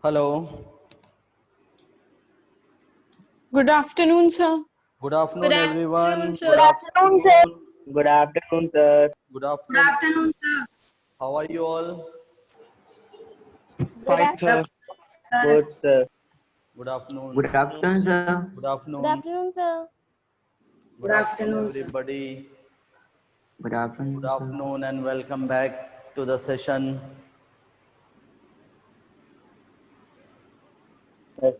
Hello. Good afternoon, sir. Good afternoon, everyone. Good afternoon, sir. Good afternoon, sir. Good Good afternoon. afternoon, sir. How are you all? Good Fine, Good sir. afternoon, sir. Good, sir. Good afternoon. Good afternoon, sir. Good Good afternoon. afternoon, sir. Good Good afternoon, afternoon, sir. everybody. Good Good afternoon, sir. afternoon, and welcome back to the session. Yes.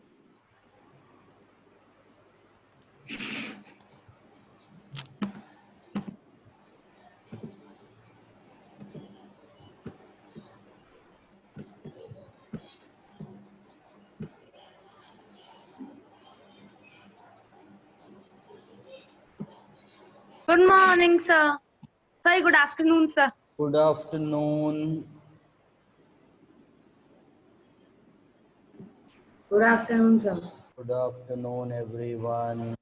Good morning, sir. Sorry, good afternoon, sir. Good afternoon. Good afternoon, sir. Good afternoon, everyone.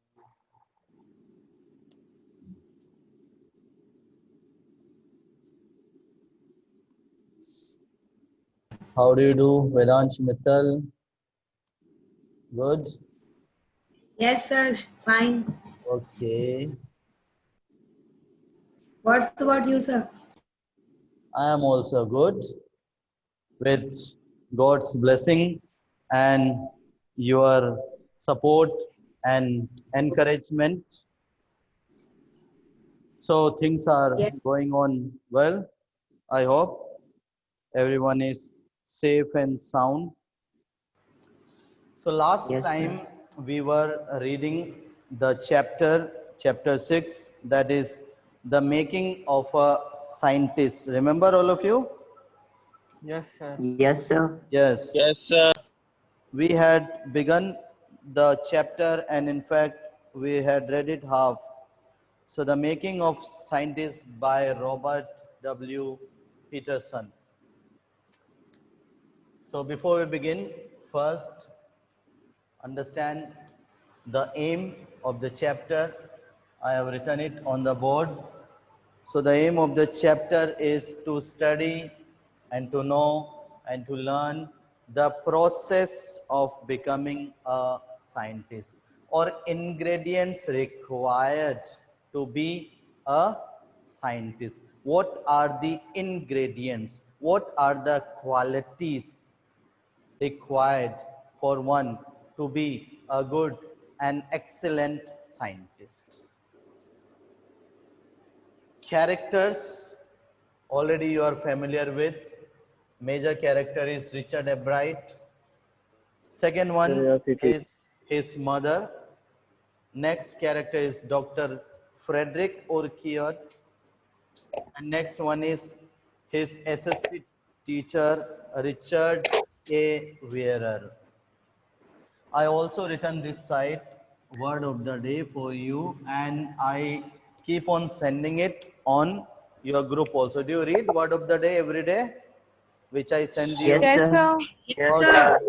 How do you do, Vedansh Mittal? Good. Yes, sir. Fine. Okay. What's about you, sir? I am also good with God's blessing and your support and encouragement. So things are Yes, going on well. I hope everyone is safe and sound. So last Yes, sir. time we were reading the chapter 6, that is the making of a scientist. Remember, all of you? Yes, sir. Yes, sir. Yes. Yes, sir. We had begun the chapter, and in fact we had read it half. So the making of scientists by Robert W. Peterson. So before we begin, first understand the aim of the chapter. I have written it on the board. So the aim of the chapter is to study and to know and to learn the process of becoming a scientist, or ingredients required to be a scientist. What are the ingredients? What are the qualities required for one to be a good and excellent scientist? Characters, already you are familiar with. Major character is Richard Ebright. Second one Curiosity. is his mother. Next character is Dr. Frederick Urquhart. And next one is his SST teacher, Richard A. Wearer. I also written this site, word of the day, for you, and I keep on sending it on your group also. Do you read word of the day every day, which I send you? Yes, Yes, sir. sir. yes, Okay. sir.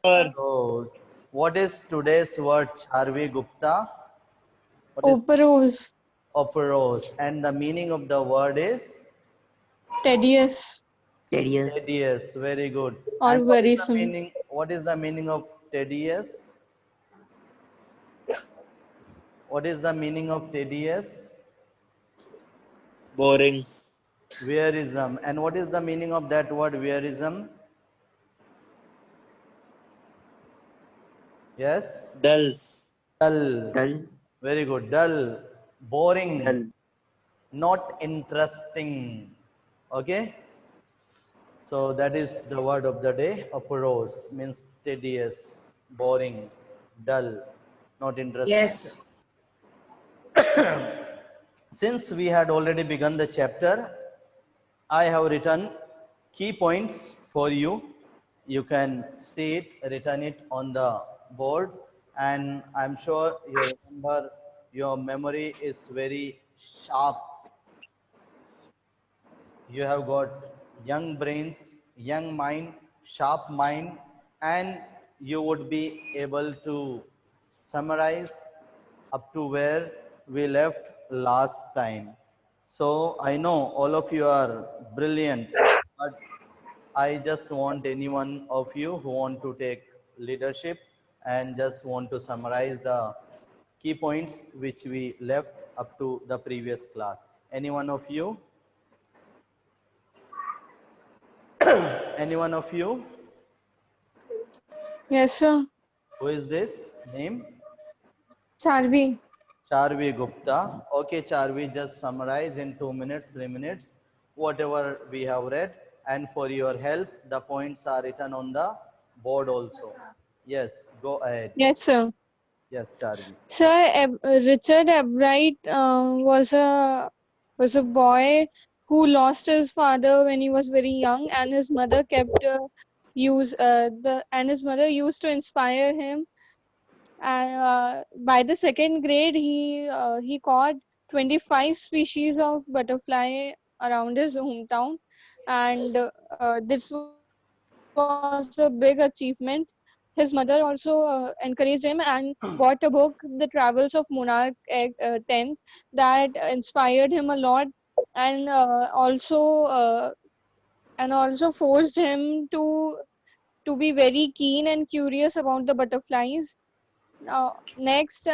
Sir. So, what is today's word, Charvi Gupta? What is Operose. operos? And the meaning of the word is Tedious Tedious. tedious. Very good. or And what is the wearisome. meaning? What is the meaning of tedious? What is the meaning of tedious? Boring. Veerism. And what is the meaning of that word, veerism? Yes? Dull. Dull. Dull. Very good. Dull. Boring. Dull. Not interesting. Okay? So that is the word of the day. Operos means tedious, boring, dull, not interesting. Yes, sir. Since we had already begun the chapter, I have written key points for you. You can see it, written it on the board, and I'm sure you remember, your memory is very sharp. You have got young brains, young mind, sharp mind, and you would be able to summarize up to where we left last time. So I know all of you are brilliant, but I just want any one of you who want to take leadership and just want to summarize the key points which we left up to the previous class. Any one of you? Any one of you? Yes, sir. Who is this name? Charvi. Charvi Gupta. Okay, Charvi, just summarize in 2 minutes, 3 minutes, whatever we have read. And for your help, the points are written on the board also. Yes, go ahead. Yes, sir. Yes, Charvi. Sir, Richard Ebright was a boy who lost his father when he was very young, and his mother kept his mother used to inspire him. And by the second grade, he caught 25 species of butterfly around his hometown, and this was a big achievement. His mother also encouraged him and bought a book, The Travels of Monarch X that inspired him a lot, and also forced him to be very keen and curious about the butterflies. Next,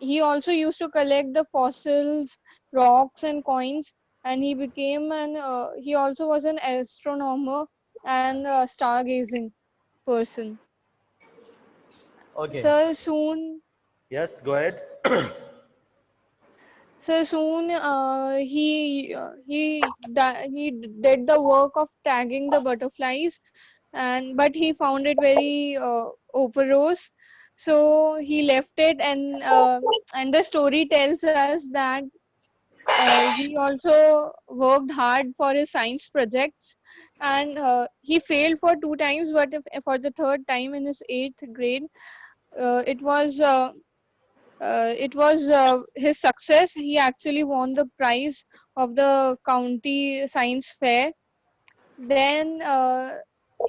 he also used to collect the fossils, rocks, and coins, and he also was an astronomer and a stargazing person. Okay. So soon, Yes, go ahead. he did the work of tagging the butterflies, but he found it very operose, so he left it, and the story tells us that he also worked hard for his science projects, and he failed for 2 times, but for the third time in his 8th grade, uh, it was uh, his success. He actually won the prize of the county science fair. Then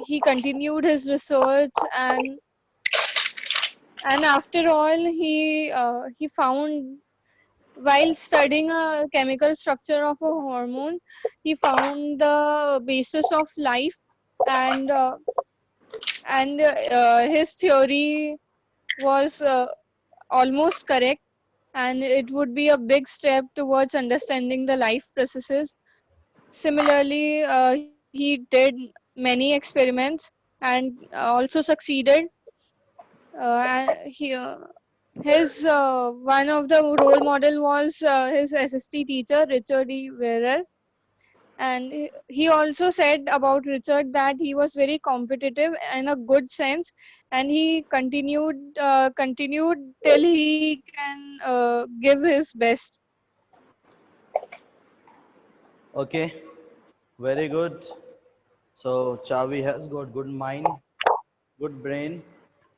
he continued his research, and after all, he found, while studying a chemical structure of a hormone, he found the basis of life, and his theory was almost correct, and it would be a big step towards understanding the life processes. Similarly, he did many experiments and also succeeded. He, his One of the role model was his SST teacher, Richard E. Werer, and he also said about Richard that he was very competitive in a good sense, and he continued till he can give his best. Okay, very good. So Chavi has got good mind, good brain.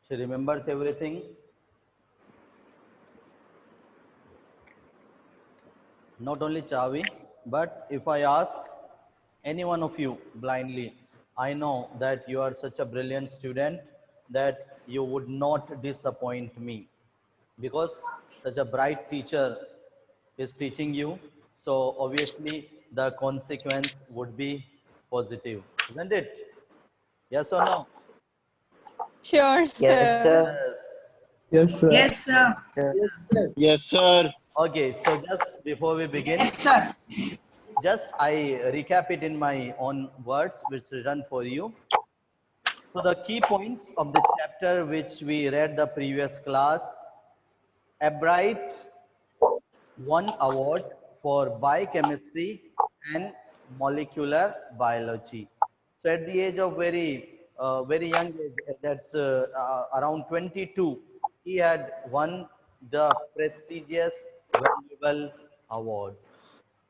She remembers everything. Not only Chavi, but if I ask any one of you blindly, I know that you are such a brilliant student that you would not disappoint me because such a bright teacher is teaching you. So obviously the consequence would be positive, isn't it? Yes or no? Sure, Yes, sir. sir. Yes. Yes, sir. Yes, sir. Sir. Yes, sir. Okay, so just before we begin, Yes, sir. just I recap it in my own words, which is written for you. So the key points of the chapter which we read the previous class, Ebright won award for biochemistry and molecular biology. So at the age of very young age, that's around 22, he had won the prestigious valuable award.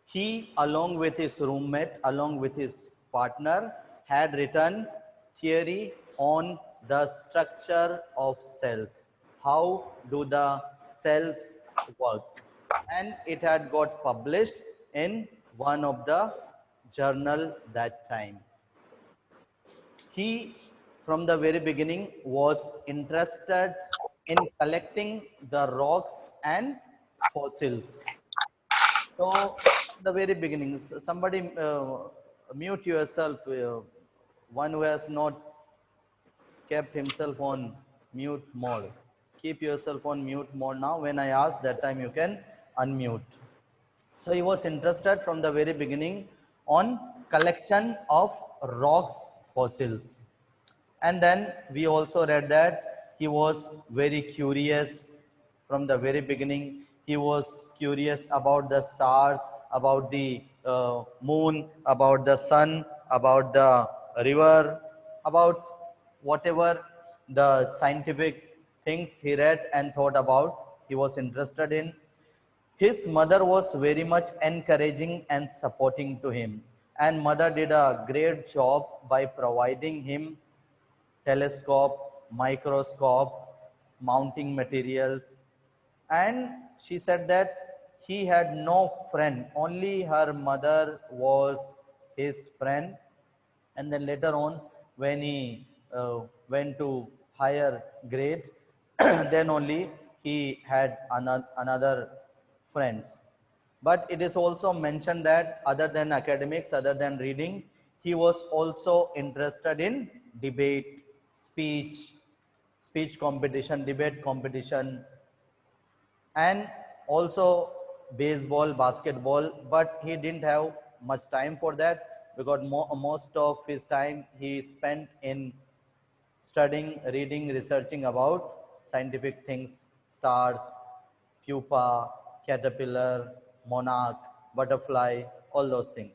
He, along with his roommate, along with his partner, had written theory on the structure of cells. How do the cells work? And it had got published in one of the journal that time. He, from the very beginning, was interested in collecting the rocks and fossils. So, the very beginnings, somebody mute yourself, one who has not kept himself on mute mode. Keep yourself on mute mode now. When I ask, that time you can unmute. So he was interested from the very beginning on collection of rocks fossils. And then we also read that he was very curious from the very beginning. He was curious about the stars, about the moon, about the sun, about the river, about whatever the scientific things he read and thought about, he was interested in. His mother was very much encouraging and supporting to him, and mother did a great job by providing him telescope, microscope, mounting materials, and she said that he had no friend, only her mother was his friend. And then later on, when he went to higher grade, then only he had another friends. But it is also mentioned that other than academics, other than reading, he was also interested in debate, speech competition, debate competition, and also baseball, basketball, but he didn't have much time for that because most of his time he spent in studying, reading, researching about scientific things, stars, pupa, caterpillar, monarch, butterfly, all those things.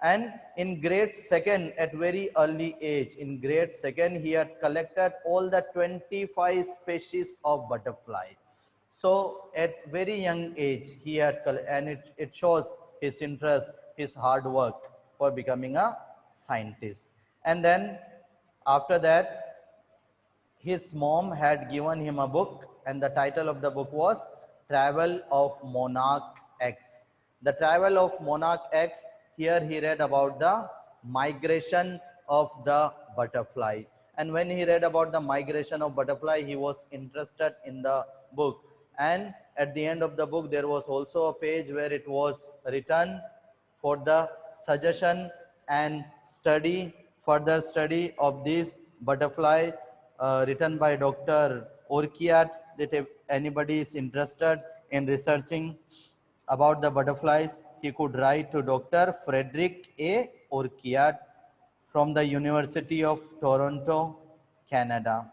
And in grade second, at very early age, in grade second, he had collected all the 25 species of butterfly. So at very young age, he had, and it shows his interest, his hard work for becoming a scientist. And then after that, his mom had given him a book, and the title of the book was Travel of Monarch X. The Travel of Monarch X, here he read about the migration of the butterfly. And when he read about the migration of butterfly, he was interested in the book. And at the end of the book, there was also a page where it was written for the suggestion and study, further study of this butterfly, written by Dr. Orkiat, that if anybody is interested in researching about the butterflies, he could write to Dr. Frederick A. Orkiat from the University of Toronto, Canada.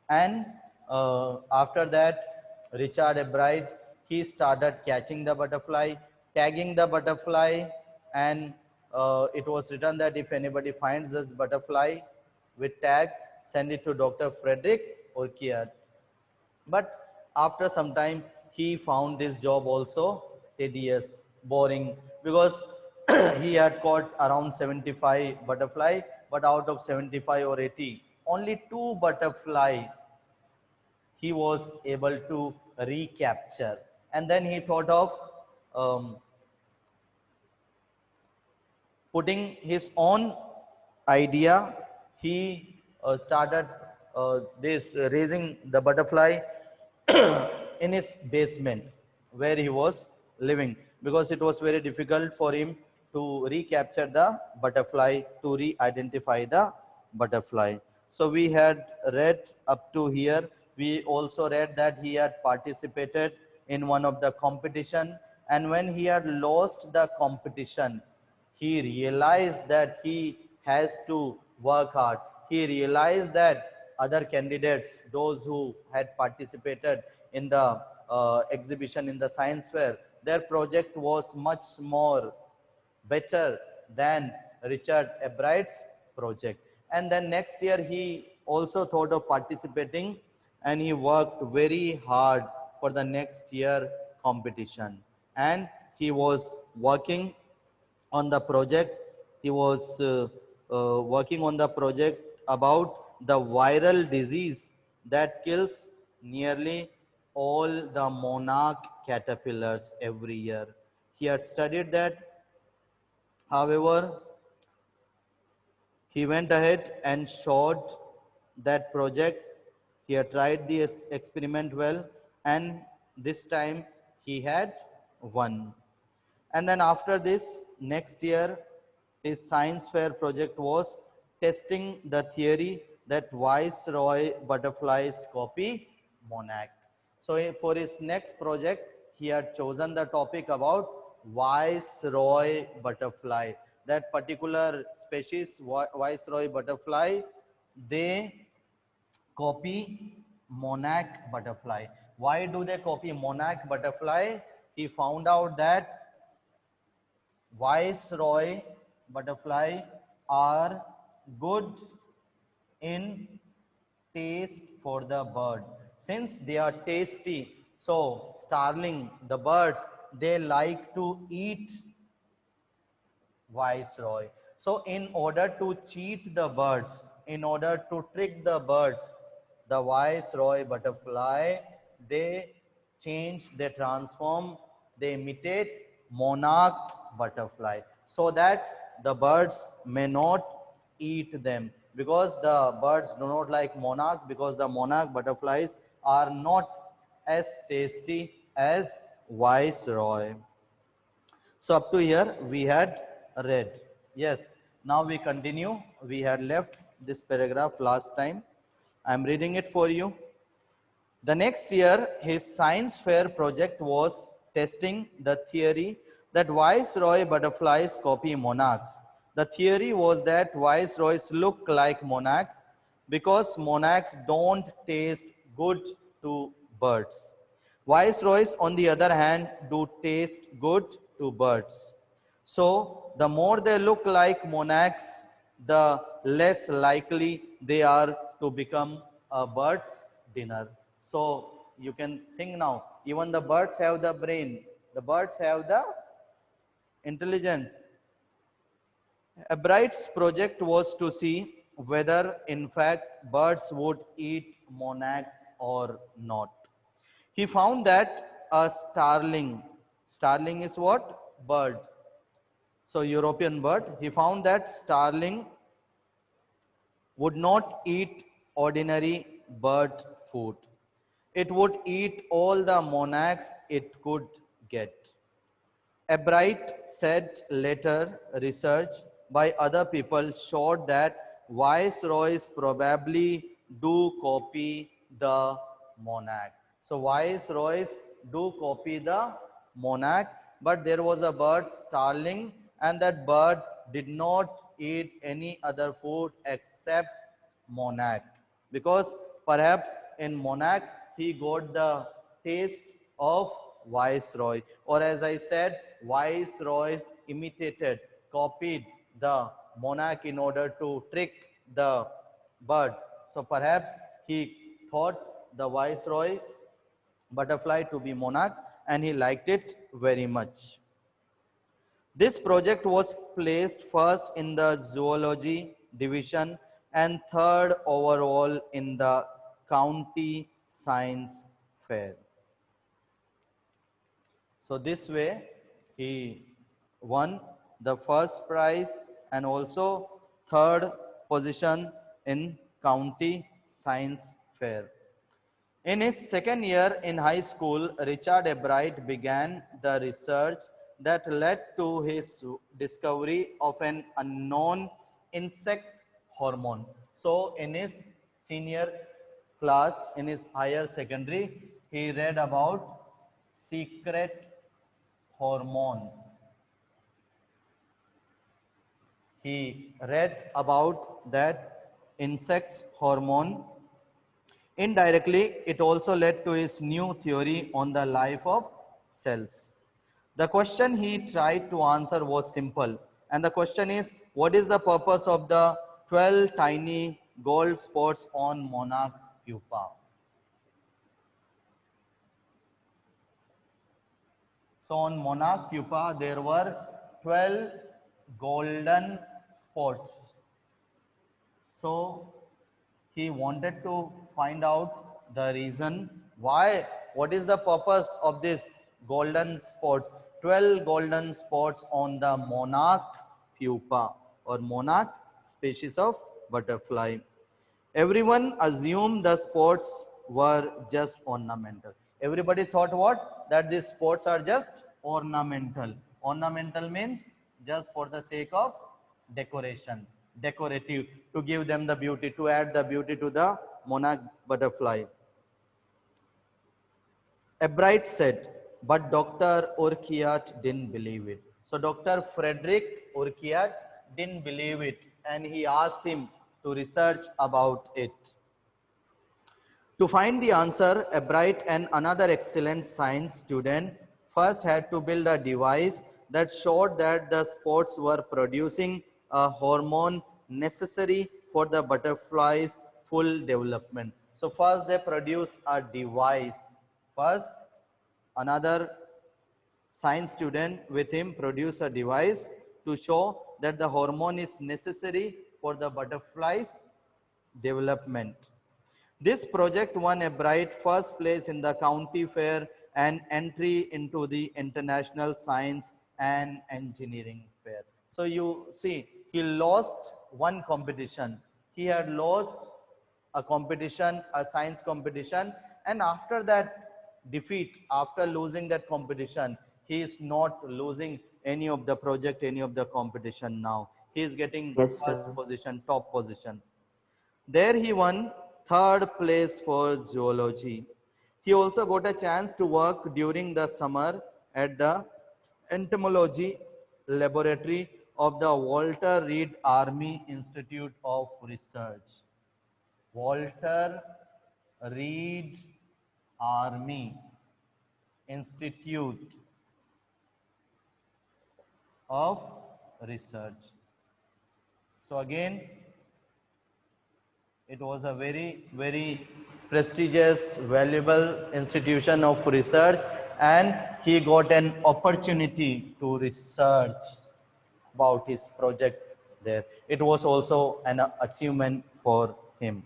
And after that, Richard Ebright, he started catching the butterfly, tagging the butterfly, and it was written that if anybody finds this butterfly with tag, send it to Dr. Frederick Orkiat. But after some time, he found this job also tedious, boring, because he had caught around 75 butterfly, but out of 75 or 80, only 2 butterfly he was able to recapture. And then he thought of um, putting his own idea. He started this raising the butterfly in his basement where he was living, because it was very difficult for him to recapture the butterfly, to re-identify the butterfly. So we had read up to here. We also read that he had participated in one of the competition, and when he had lost the competition, he realized that he has to work hard. He realized that other candidates, those who had participated in the exhibition in the science fair, their project was much more better than Richard Ebright's project. And then next year he also thought of participating, and he worked very hard for the next year competition. And he was working on the project. He was working on the project about the viral disease that kills nearly all the monarch caterpillars every year. He had studied that. However, he went ahead and showed that project. He had tried the experiment well, and this time he had won. And then after this, next year, his science fair project was testing the theory that Viceroy butterflies copy monarch. So for his next project, he had chosen the topic about Viceroy butterfly. That particular species, Viceroy butterfly, they copy monarch butterfly. Why do they copy monarch butterfly? He found out that Viceroy butterfly are good in taste for the bird. Since they are tasty, so starling, the birds, they like to eat Viceroy. So in order to cheat the birds, in order to trick the birds, the Viceroy butterfly, they change, they transform, they imitate monarch butterfly so that the birds may not eat them, because the birds do not like monarch, because the monarch butterflies are not as tasty as Viceroy. So up to here we had read. Yes. Now we continue. We had left this paragraph last time. I am reading it for you. The next year, his science fair project was testing the theory that Viceroy butterflies copy monarchs. The theory was that Viceroys look like monarchs because monarchs don't taste good to birds. Viceroys, on the other hand, do taste good to birds. So, the more they look like monarchs, the less likely they are to become a bird's dinner. So, you can think now, even the birds have the brain, the birds have the intelligence. Ebright's project was to see whether, in fact, birds would eat monarchs or not. He found that a starling is what? Bird. So European bird, he found that starling would not eat ordinary bird food. It would eat all the monarchs it could get. Ebright said later research by other people showed that viceroys probably do copy the monarch. So viceroys do copy the monarch, but there was a bird, starling, and that bird did not eat any other food except monarch, because perhaps in monarch he got the taste of viceroy, or as I said, viceroy imitated, copied the monarch in order to trick the bird. So perhaps he thought the viceroy butterfly to be monarch and he liked it very much. This project was placed first in the zoology division and third overall in the county science fair. So this way he won the first prize and also third position in county science fair. In his second year in high school, Richard Ebright began the research that led to his discovery of an unknown insect hormone. So in his senior class, in his higher secondary, he read about secret hormone. He read about that insect's hormone. Indirectly, it also led to his new theory on the life of cells. The question he tried to answer was simple, and the question is, what is the purpose of the 12 tiny gold spots on monarch pupa? So on monarch pupa, there were 12 golden spots. So he wanted to find out the reason why, what is the purpose of this golden spots, 12 golden spots on the monarch pupa or monarch species of butterfly. Everyone assumed the spots were just ornamental. Everybody thought what? That these spots are just ornamental. Ornamental means just for the sake of decoration, decorative, to give them the beauty, to add the beauty to the monarch butterfly. Ebright said, but Dr. Urquhart didn't believe it. So Dr. Frederick Urquhart didn't believe it, and he asked him to research about it. To find the answer, Ebright and another excellent science student first had to build a device that showed that the spots were producing a hormone necessary for the butterfly's full development. So first they produce a device. First, another science student with him produce a device to show that the hormone is necessary for the butterfly's development. This project won a bright first place in the county fair and entry into the International Science and Engineering Fair. So you see, he lost one competition. He had lost a competition, a science competition, and after that defeat, after losing that competition, he is not losing any of the project, any of the competition now. He is getting Yes, first sir. position, top position. There he won third place for zoology. He also got a chance to work during the summer at the entomology laboratory of the Walter Reed Army Institute of Research. Walter Reed Army Institute of Research. So again, it was a very prestigious, valuable institution of research, and he got an opportunity to research about his project there. It was also an achievement for him.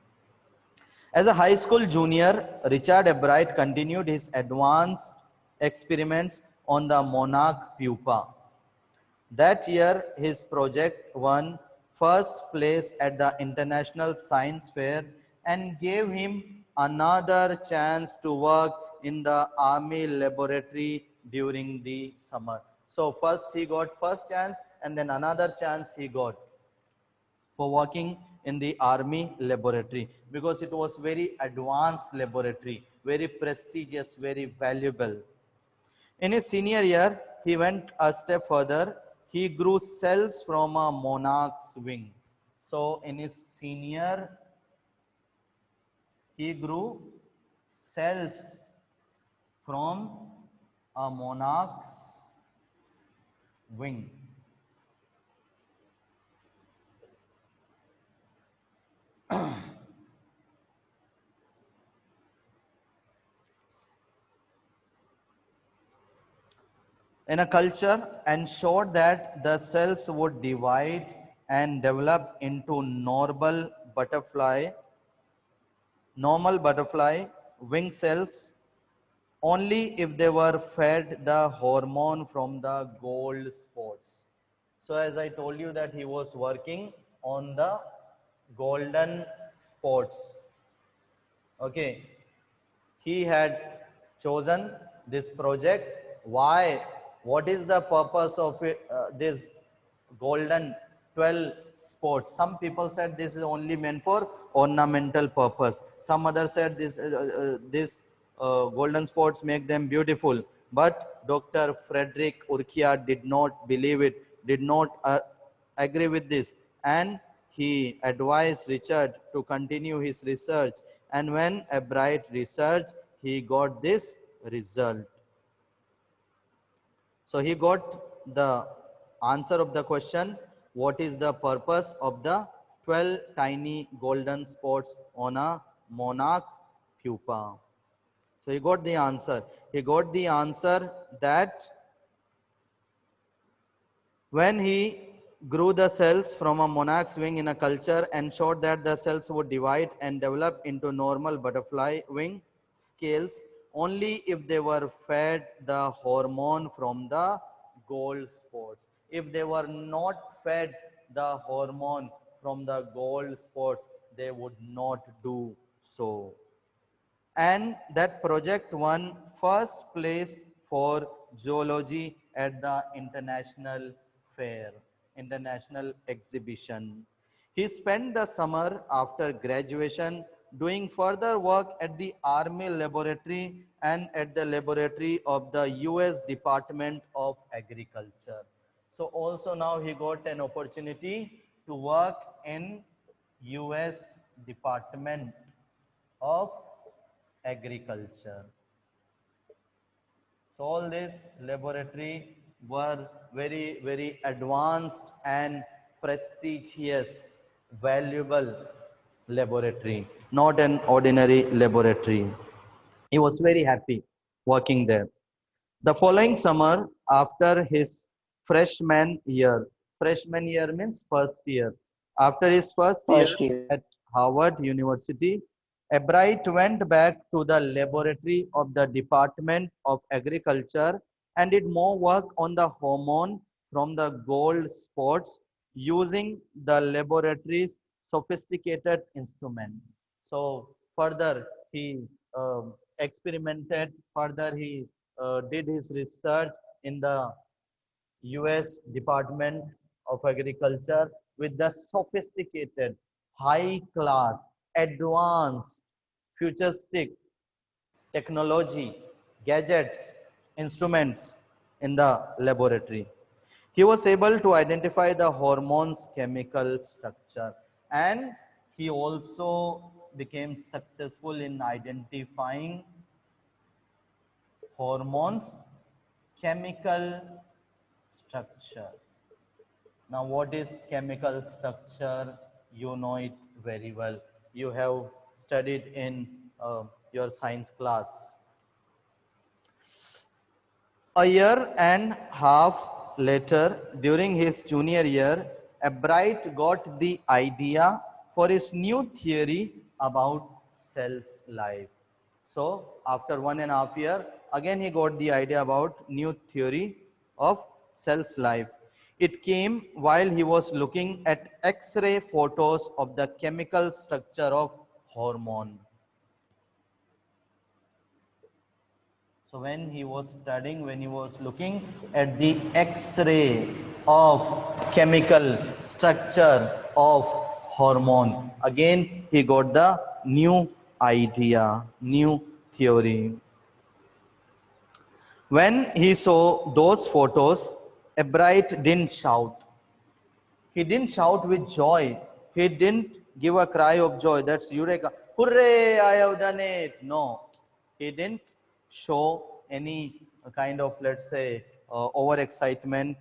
As a high school junior, Richard Ebright continued his advanced experiments on the monarch pupa. That year, his project won first place at the International Science Fair and gave him another chance to work in the Army laboratory during the summer. So first he got first chance, and then another chance he got for working in the Army laboratory, because it was very advanced laboratory, very prestigious, very valuable. In his senior year, he went a step further. He grew cells from a monarch's wing. So in his senior, he grew cells from a monarch's wing. In a culture, ensured that the cells would divide and develop into normal butterfly wing cells only if they were fed the hormone from the gold spots. So as I told you that he was working on the golden spots. Okay, he had chosen this project. Why? What is the purpose of it, this golden 12 spots? Some people said this is only meant for ornamental purpose. Some others said this golden spots make them beautiful. But Dr. Frederick Urquhart did not believe it, did not agree with this, and he advised Richard to continue his research. And when Ebright researched, he got this result. So he got the answer of the question, what is the purpose of the 12 tiny golden spots on a monarch pupa? So he got the answer. He got the answer that when he grew the cells from a monarch's wing in a culture, ensured that the cells would divide and develop into normal butterfly wing scales only if they were fed the hormone from the gold spots. If they were not fed the hormone from the gold spots, they would not do so. And that project won first place for zoology at the international fair. International Exhibition. He spent the summer after graduation doing further work at the Army Laboratory and at the laboratory of the US Department of Agriculture. So also now he got an opportunity to work in US Department of Agriculture. So all these laboratory were very, very advanced and prestigious, valuable laboratory, not an ordinary laboratory. He was very happy working there. The following summer, after his freshman year means first year. After his first year at Harvard University, Ebright went back to the laboratory of the Department of Agriculture and did more work on the hormone from the gold spots using the laboratory's sophisticated instrument. So further he experimented, further he did his research in the US Department of Agriculture with the sophisticated, high class, advanced, futuristic technology, gadgets, instruments in the laboratory. He was able to identify the hormone's chemical structure, and he also became successful in identifying hormones chemical structure. Now what is chemical structure? You know it very well. You have studied in your science class. A year and a half later, during his junior year, Ebright got the idea for his new theory about cell's life. So after 1.5 years, again he got the idea about new theory of cell's life. It came while he was looking at X-ray photos of the chemical structure of hormone. So when he was studying, when he was looking at the X-ray of chemical structure of hormone, again he got the new idea, new theory. When he saw those photos, Ebright didn't shout. He didn't shout with joy. He didn't give a cry of joy. That's Eureka. Hooray, I have done it. No, he didn't show any kind of, let's say, excitement,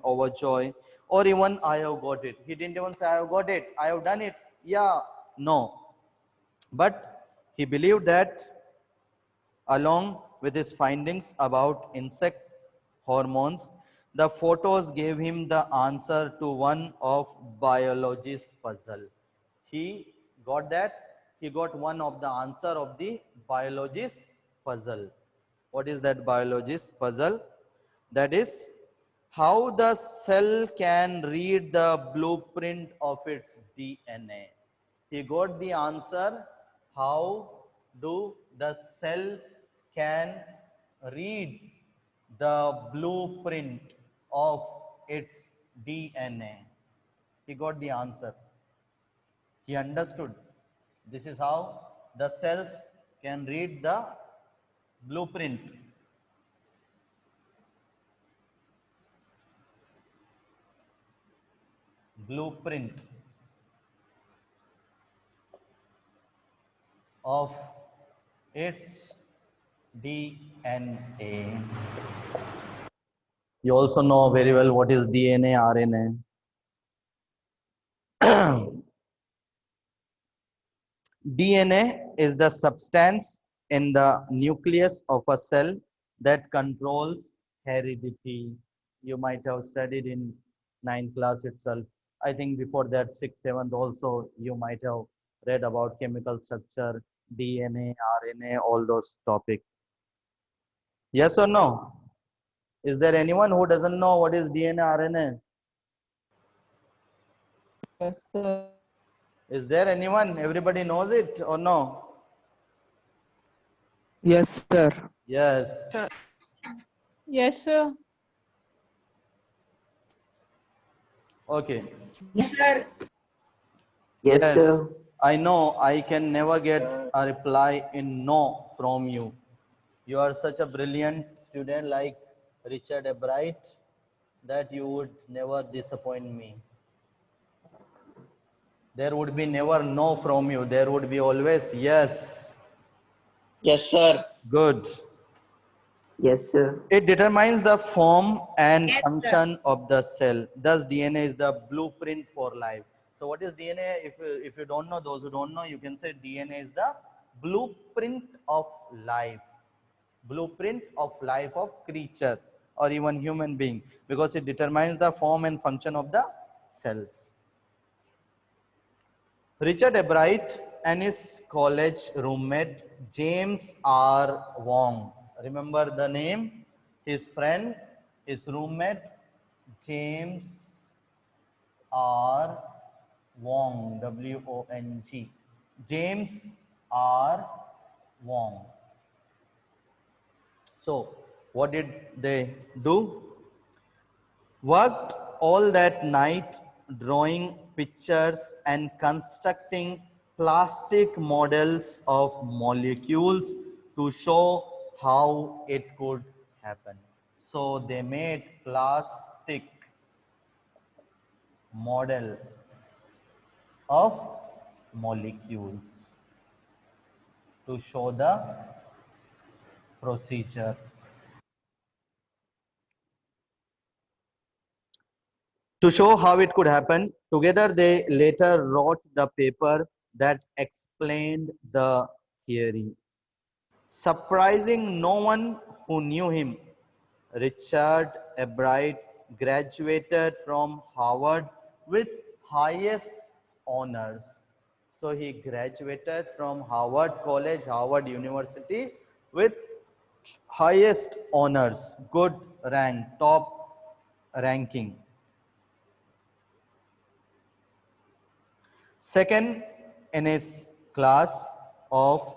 overjoy, or even I have got it. He didn't even say, I have got it, I have done it. Yeah, no. But he believed that along with his findings about insect hormones, the photos gave him the answer to one of biology's puzzle. He got that. He got one of the answer of the biology's puzzle. What is that biology's puzzle? That is how the cell can read the blueprint of its DNA. He got the answer how do the cell can read the blueprint of its DNA. He got the answer. He understood. This is how the cells can read the blueprint. Blueprint of its DNA. You also know very well what is DNA, RNA. DNA is the substance in the nucleus of a cell that controls heredity. You might have studied in 9th class itself. I think before that, 6th, 7th also, you might have read about chemical structure, DNA, RNA, all those topics. Yes or no? Is there anyone who doesn't know what is DNA, RNA? Yes, sir. Is there anyone? Everybody knows it or no? Yes, sir. Yes. Yes, sir. Okay. Yes, sir. Yes, sir. I know I can never get a reply in no from you. You are such a brilliant student like Richard Ebright that you would never disappoint me. There would be never no from you. There would be always yes. Yes, sir. Good. Yes, sir. It determines the form and Yes, sir. function of the cell. Thus, DNA is the blueprint for life. So, what is DNA? If you don't know, those who don't know, you can say DNA is the blueprint of life. Blueprint of life of creature or even human being, because it determines the form and function of the cells. Richard Ebright and his college roommate James R. Wong. Remember the name? His friend, his roommate James R. Wong, W-O-N-G. James R. Wong. So, what did they do? Worked all that night drawing pictures and constructing plastic models of molecules to show how it could happen. So they made plastic model of molecules to show the procedure. To show how it could happen, together they later wrote the paper that explained the theory. Surprising no one who knew him, Richard Ebright graduated from Harvard with highest honors. So he graduated from Harvard College, Harvard University with highest honors, good rank, top ranking. Second in his class of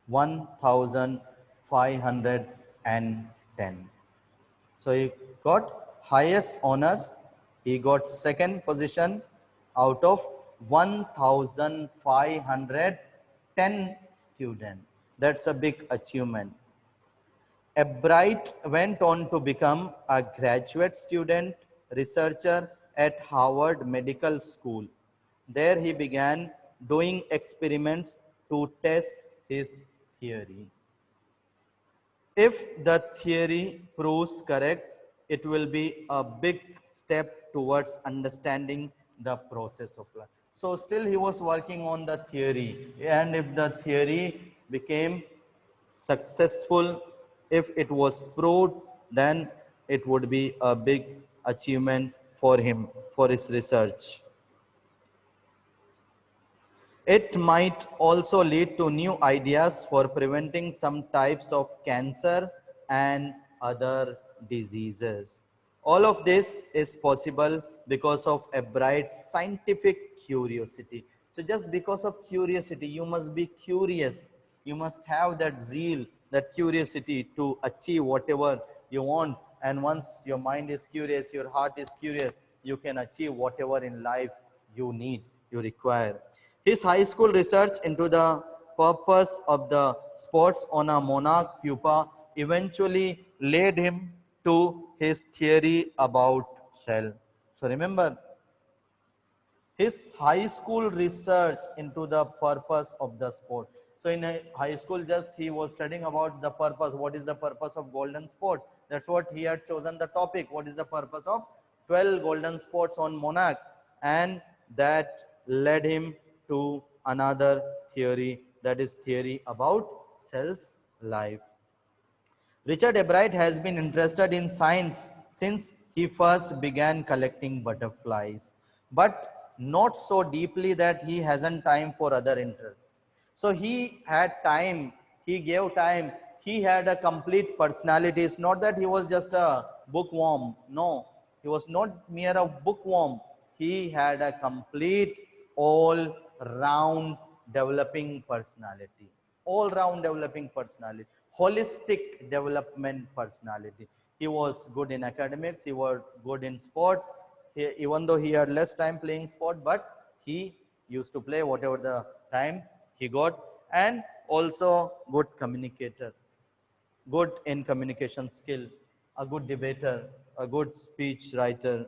1510. So he got highest honors. He got second position out of 1510 students. That's a big achievement. Ebright went on to become a graduate student researcher at Harvard Medical School. There he began doing experiments to test his theory. If the theory proves correct, it will be a big step towards understanding the process of life. So still he was working on the theory, and if the theory became successful, if it was proved, then it would be a big achievement for him, for his research. It might also lead to new ideas for preventing some types of cancer and other diseases. All of this is possible because of Ebright's scientific curiosity. So just because of curiosity, you must be curious. You must have that zeal, that curiosity to achieve whatever you want. And once your mind is curious, your heart is curious, you can achieve whatever in life you need, you require. His high school research into the purpose of the spots on a monarch pupa eventually led him to his theory about cell. So remember, his high school research into the purpose of the sport. So in a high school, just he was studying about the purpose. What is the purpose of golden sports? That's what he had chosen the topic. What is the purpose of 12 golden sports on monarch? And that led him to another theory, that is theory about cells life. Richard Ebright has been interested in science since he first began collecting butterflies, but not so deeply that he hasn't time for other interests. So he had time, he gave time, he had a complete personality. It's not that he was just a bookworm. No, he was not mere a bookworm. He had a complete all-round developing personality. All-round developing personality. Holistic development personality. He was good in academics, he was good in sports, even though he had less time playing sport, but he used to play whatever the time he got, and also good communicator, good in communication skill, a good debater, a good speech writer.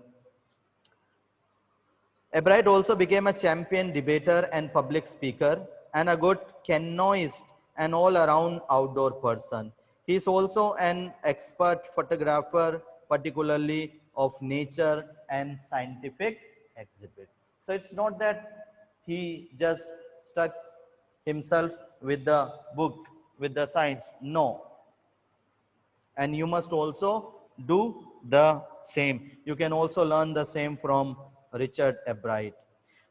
Ebright also became a champion debater and public speaker and a good canoeist and all-around outdoor person. He is also an expert photographer, particularly of nature and scientific exhibit. So it's not that he just stuck himself with the book, with the science. No, and you must also do the same. You can also learn the same from Richard Ebright.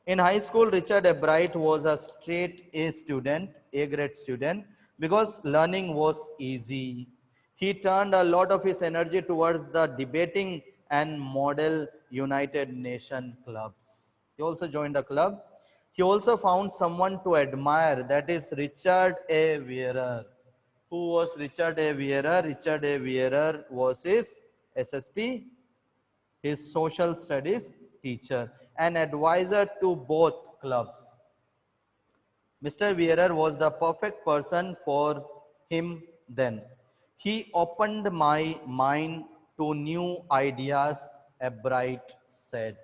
In high school, Richard Ebright was a straight A student, A grade student, because learning was easy. He turned a lot of his energy towards the debating and model United Nation clubs. He also joined a club. He also found someone to admire, that is Richard A. Wearer. Who was Richard A. Wearer? Richard A. Wearer was his SST, his social studies teacher, and advisor to both clubs. Mr. Wearer was the perfect person for him then. He opened my mind to new ideas, Ebright said.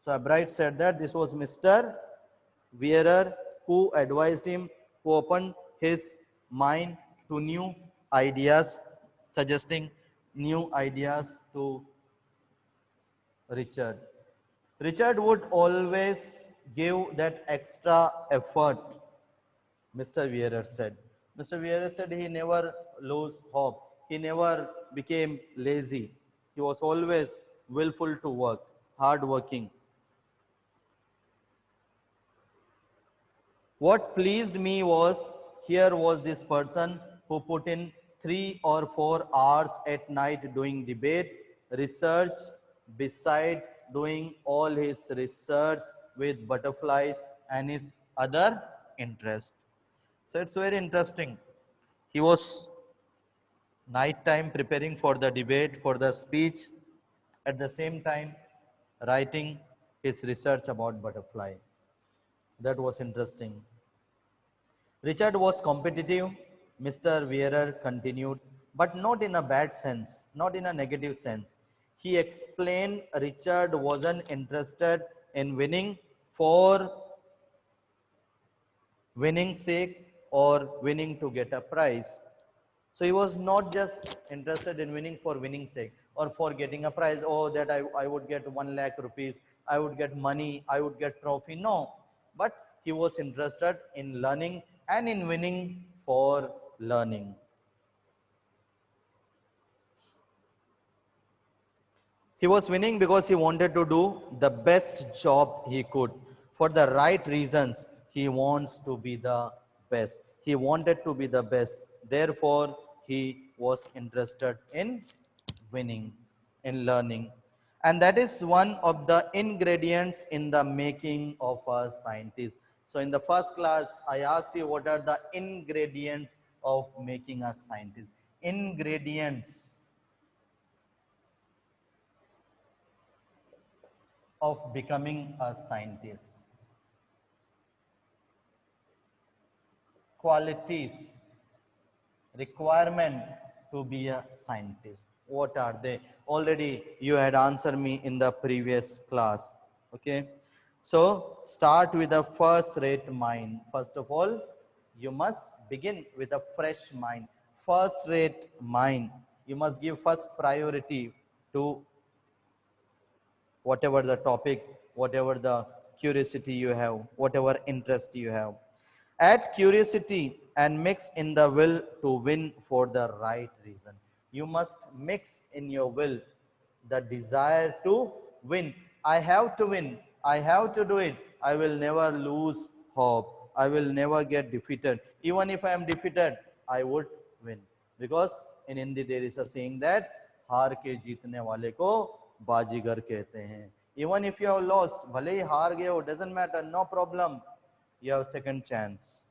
So Ebright said that this was Mr. Wearer who advised him, who opened his mind to new ideas, suggesting new ideas to Richard. Richard would always give that extra effort, Mr. Wearer said. Mr. Wearer said he never lost hope. He never became lazy. He was always willful to work, hard working. What pleased me was, here was this person who put in 3 or 4 hours at night doing debate, research, beside doing all his research with butterflies and his other interests. So it's very interesting. He was night time preparing for the debate, for the speech, at the same time writing his research about butterfly. That was interesting. Richard was competitive, Mr. Wearer continued, but not in a bad sense, not in a negative sense. He explained Richard wasn't interested in winning for winning sake or winning to get a prize. So he was not just interested in winning for winning sake or for getting a prize. Oh, that I would get 1 lakh rupees, I would get money, I would get trophy. No, but he was interested in learning and in winning for learning. He was winning because he wanted to do the best job he could. For the right reasons, he wants to be the best. He wanted to be the best. Therefore, he was interested in winning, in learning. And that is one of the ingredients in the making of a scientist. So in the first class, I asked you what are the ingredients of making a scientist. Ingredients of becoming a scientist. Qualities, requirement to be a scientist. What are they? Already you had answered me in the previous class. Okay. So start with a first rate mind. First of all, you must begin with a fresh mind. First rate mind. You must give first priority to whatever the topic, whatever the curiosity you have, whatever interest you have. Add curiosity and mix in the will to win for the right reason. You must mix in your will the desire to win. I have to win. I have to do it. I will never lose hope. I will never get defeated. Even if I am defeated, I would win. Because in Hindi there is a saying that हार के जीतने वाले को बाजीगर कहते हैं. Even if you have lost, भले ही हार गए हो, doesn't matter, no problem. You have second chance.